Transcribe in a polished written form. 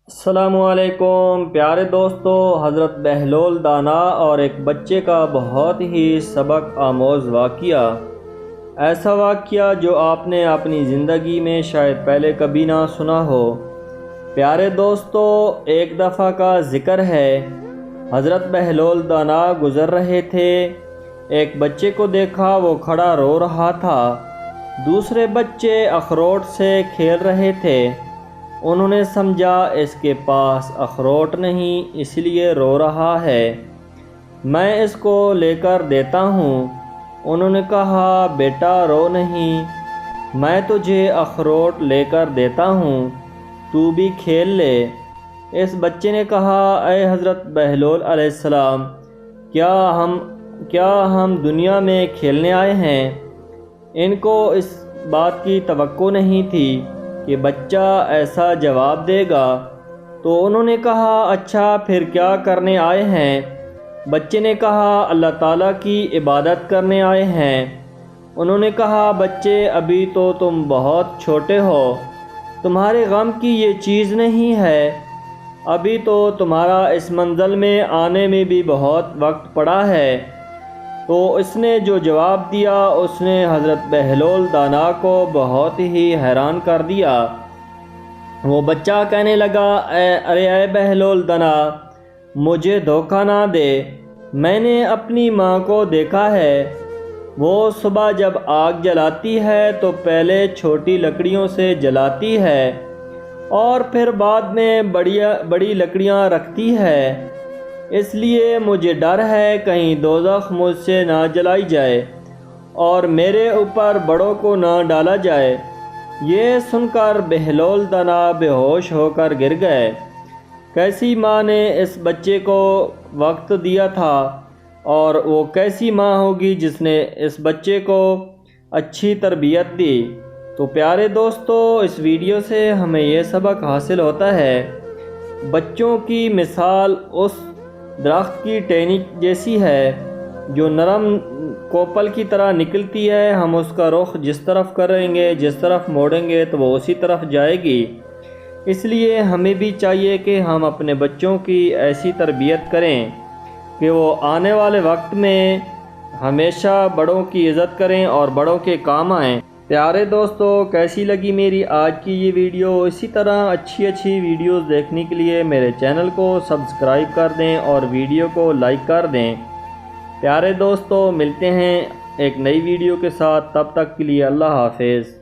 السلام علیکم پیارے دوستو، حضرت بہلول دانا اور ایک بچے کا بہت ہی سبق آموز واقعہ۔ ایسا واقعہ جو آپ نے اپنی زندگی میں شاید پہلے کبھی نہ سنا ہو۔ پیارے دوستو، ایک دفعہ کا ذکر ہے، حضرت بہلول دانا گزر رہے تھے۔ ایک بچے کو دیکھا، وہ کھڑا رو رہا تھا۔ دوسرے بچے اخروٹ سے کھیل رہے تھے۔ انہوں نے سمجھا اس کے پاس اخروٹ نہیں، اس لیے رو رہا ہے، میں اس کو لے کر دیتا ہوں۔ انہوں نے کہا، بیٹا رو نہیں، میں تجھے اخروٹ لے کر دیتا ہوں، تو بھی کھیل لے۔ اس بچے نے کہا، اے حضرت بہلول علیہ السلام، کیا ہم دنیا میں کھیلنے آئے ہیں؟ ان کو اس بات کی توقع نہیں تھی کہ بچہ ایسا جواب دے گا، تو انہوں نے کہا، اچھا پھر کیا کرنے آئے ہیں؟ بچے نے کہا، اللہ تعالیٰ کی عبادت کرنے آئے ہیں۔ انہوں نے کہا، بچے ابھی تو تم بہت چھوٹے ہو، تمہارے غم کی یہ چیز نہیں ہے، ابھی تو تمہارا اس منزل میں آنے میں بھی بہت وقت پڑا ہے۔ تو اس نے جو جواب دیا، اس نے حضرت بہلول دانا کو بہت ہی حیران کر دیا۔ وہ بچہ کہنے لگا، اے بہلول دانا، مجھے دھوکہ نہ دے، میں نے اپنی ماں کو دیکھا ہے، وہ صبح جب آگ جلاتی ہے تو پہلے چھوٹی لکڑیوں سے جلاتی ہے اور پھر بعد میں بڑی لکڑیاں رکھتی ہے، اس لیے مجھے ڈر ہے کہیں دوزخ مجھ سے نہ جلائی جائے اور میرے اوپر بڑوں کو نہ ڈالا جائے۔ یہ سن کر بہلول دانا بے ہوش ہو کر گر گئے۔ کیسی ماں نے اس بچے کو وقت دیا تھا، اور وہ کیسی ماں ہوگی جس نے اس بچے کو اچھی تربیت دی۔ تو پیارے دوستو، اس ویڈیو سے ہمیں یہ سبق حاصل ہوتا ہے، بچوں کی مثال اس درخت کی ٹہنی جیسی ہے جو نرم کوپل کی طرح نکلتی ہے، ہم اس کا رخ جس طرف کریں گے، جس طرف موڑیں گے تو وہ اسی طرف جائے گی۔ اس لیے ہمیں بھی چاہیے کہ ہم اپنے بچوں کی ایسی تربیت کریں کہ وہ آنے والے وقت میں ہمیشہ بڑوں کی عزت کریں اور بڑوں کے کام آئیں۔ پیارے دوستو، کیسی لگی میری آج کی یہ ویڈیو؟ اسی طرح اچھی ویڈیوز دیکھنے کے لیے میرے چینل کو سبسکرائب کر دیں اور ویڈیو کو لائک کر دیں۔ پیارے دوستو، ملتے ہیں ایک نئی ویڈیو کے ساتھ، تب تک کے لیے اللہ حافظ۔